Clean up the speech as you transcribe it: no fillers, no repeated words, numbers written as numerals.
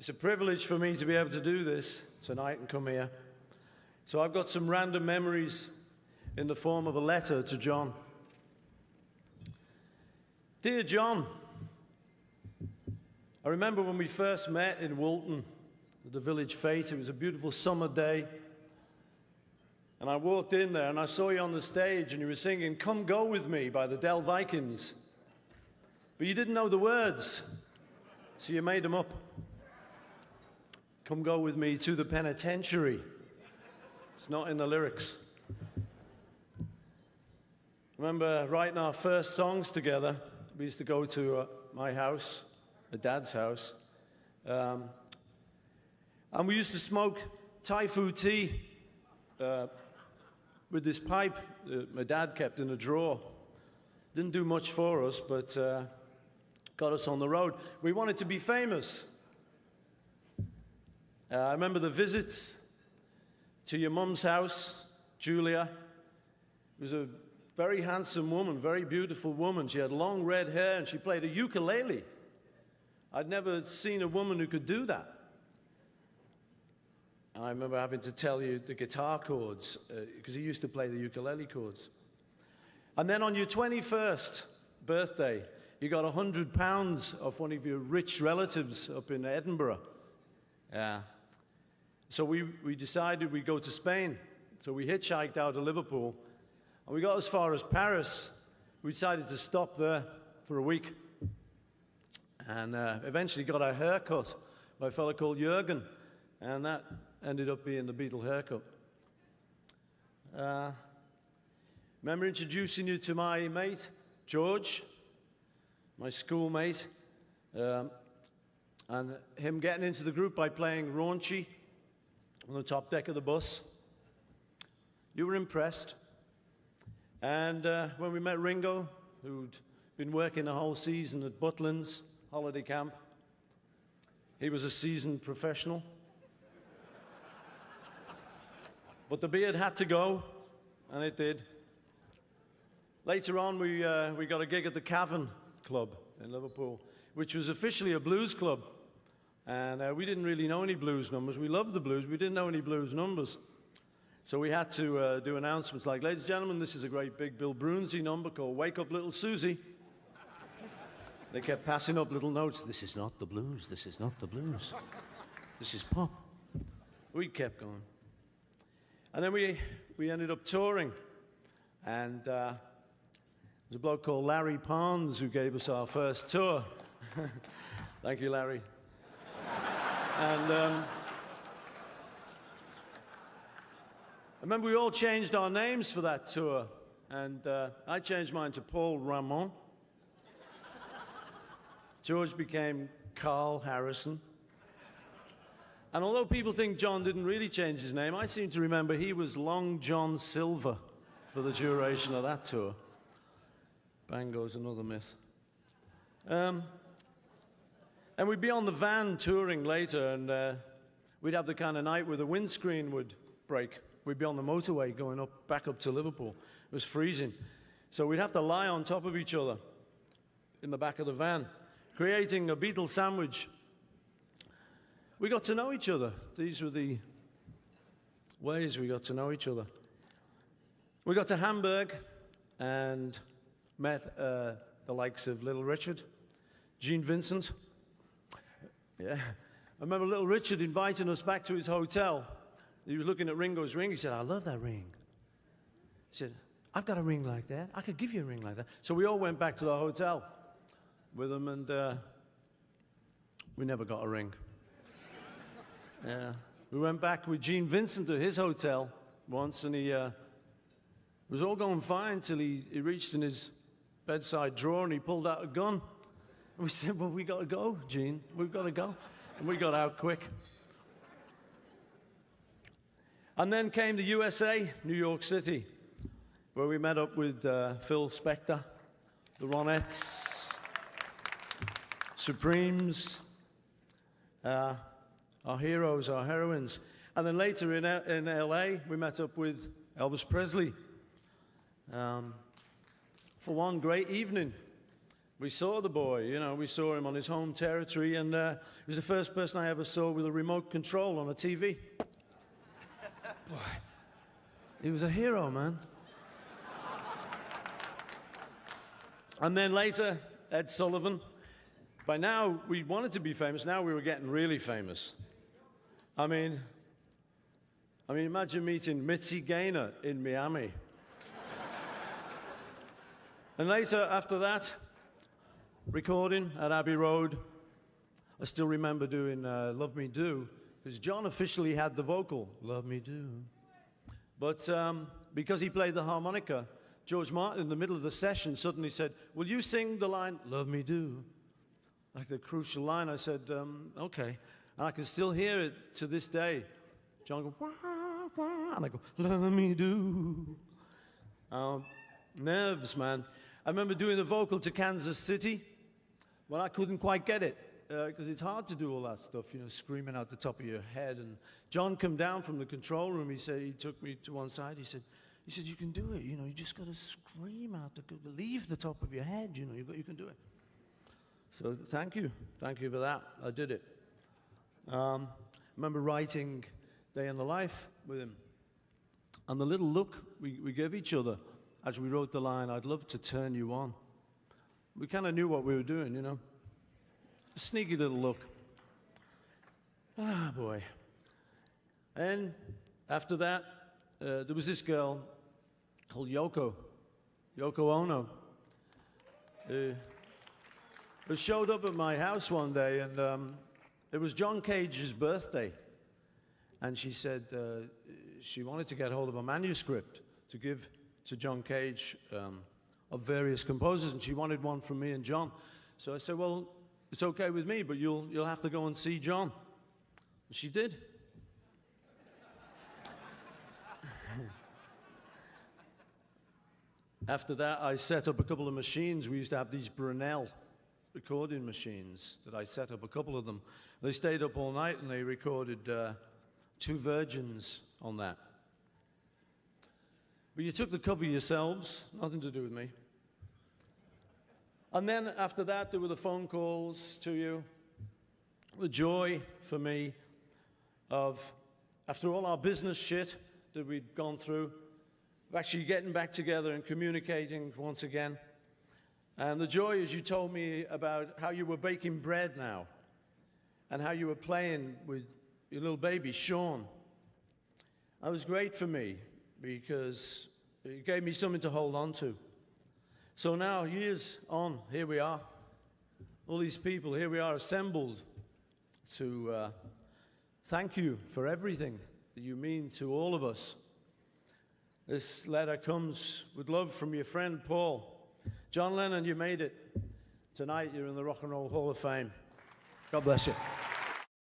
It's a privilege for me to be able to do this tonight and come here. So I've got some random memories in the form of a letter to John. Dear John, I remember when we first met in Woolton at the Village Fete. It was a beautiful summer day. And I walked in there and I saw you on the stage and you were singing "Come Go With Me" by the Del Vikings. But you didn't know the words, so you made them up. Come go with me to the penitentiary. It's not in the lyrics. I remember writing our first songs together. We used to go to my house, Dad's house, and we used to smoke Thai food tea with this pipe that my dad kept in a drawer. Didn't do much for us, but got us on the road. We wanted to be famous. I remember the visits to your mum's house, Julia. It was a very handsome woman, very beautiful woman. She had long red hair and she played a ukulele. I'd never seen a woman who could do that. And I remember having to tell you the guitar chords, because he used to play the ukulele chords. And then on your 21st birthday, you got £100 off one of your rich relatives up in Edinburgh. Yeah. So we decided we'd go to Spain. So we hitchhiked out of Liverpool, and we got as far as Paris. We decided to stop there for a week, and eventually got our hair cut by a fellow called Jürgen, and that ended up being the Beatle haircut. Remember introducing you to my mate, George, my schoolmate, and him getting into the group by playing Raunchy on the top deck of the bus. You were impressed. And when we met Ringo, who'd been working the whole season at Butlins holiday camp, he was a seasoned professional. But the beard had to go, and it did. Later on, we got a gig at the Cavern Club in Liverpool, which was officially a blues club. And we didn't really know any blues numbers. We loved the blues. We didn't know any blues numbers. So we had to do announcements like, "Ladies and gentlemen, this is a great big Bill Brunsey number called Wake Up Little Susie." They kept passing up little notes. "This is not the blues. This is not the blues. This is pop." We kept going. And then we ended up touring. And there's a bloke called Larry Pons who gave us our first tour. Thank you, Larry. And I remember we all changed our names for that tour. And I changed mine to Paul Ramon. George became Carl Harrison. And although people think John didn't really change his name, I seem to remember he was Long John Silver for the duration of that tour. Bang goes another myth. And we'd be on the van touring later, and we'd have the kind of night where the windscreen would break. We'd be on the motorway going back up to Liverpool. It was freezing. So we'd have to lie on top of each other in the back of the van, creating a Beatle sandwich. We got to know each other. These were the ways we got to know each other. We got to Hamburg and met the likes of Little Richard, Gene Vincent. Yeah. I remember Little Richard inviting us back to his hotel. He was looking at Ringo's ring. He said, "I love that ring." He said, "I've got a ring like that. I could give you a ring like that." So we all went back to the hotel with him, and we never got a ring. Yeah. We went back with Gene Vincent to his hotel once, and it was all going fine till he reached in his bedside drawer and he pulled out a gun. And we said, "Well, we got to go, Gene. We've got to go." And we got out quick. And then came the USA, New York City, where we met up with Phil Spector, the Ronettes, Supremes, our heroes, our heroines. And then later in LA, we met up with Elvis Presley for one great evening. we saw the boy, you know, we saw him on his home territory, and he was the first person I ever saw with a remote control on a TV. Boy, he was a hero, man. And then later, Ed Sullivan. By now, we wanted to be famous. Now we were getting really famous. I mean, imagine meeting Mitzi Gaynor in Miami. And later, after that, recording at Abbey Road. I still remember doing Love Me Do, because John officially had the vocal, Love Me Do. But because he played the harmonica, George Martin, in the middle of the session, suddenly said, will you sing the line, Love Me Do? Like the crucial line. I said, okay. And I can still hear it to this day. John goes, wah, wah, and I go, Love Me Do. Nerves, man. I remember doing the vocal to Kansas City. Well, I couldn't quite get it, because it's hard to do all that stuff, you know, screaming out the top of your head. And John came down from the control room. He said, he took me to one side. He said, you can do it. You know, you just got to scream out, leave the top of your head. You know, you can do it. So thank you for that. I did it. I remember writing Day in the Life with him, and the little look we gave each other as we wrote the line, I'd love to turn you on. We kind of knew what we were doing, you know. A sneaky little look. Ah, boy. And after that, there was this girl called Yoko Ono, who showed up at my house one day, and it was John Cage's birthday. And she said she wanted to get hold of a manuscript to give to John Cage of various composers, and she wanted one from me and John. So I said, well, it's okay with me, but you'll have to go and see John. And she did. After that, I set up a couple of machines. We used to have these Brunel recording machines that I set up, a couple of them. They stayed up all night, and they recorded Two Virgins on that. But you took the cover yourselves, nothing to do with me. And then after that, there were the phone calls to you. The joy for me of, after all our business shit that we'd gone through, of actually getting back together and communicating once again. And the joy, as you told me about how you were baking bread now, and how you were playing with your little baby, Sean. That was great for me, because it gave me something to hold on to. So now, years on, here we are. All these people, here we are assembled to thank you for everything that you mean to all of us. This letter comes with love from your friend Paul. John Lennon, you made it. Tonight, you're in the Rock and Roll Hall of Fame. God bless you.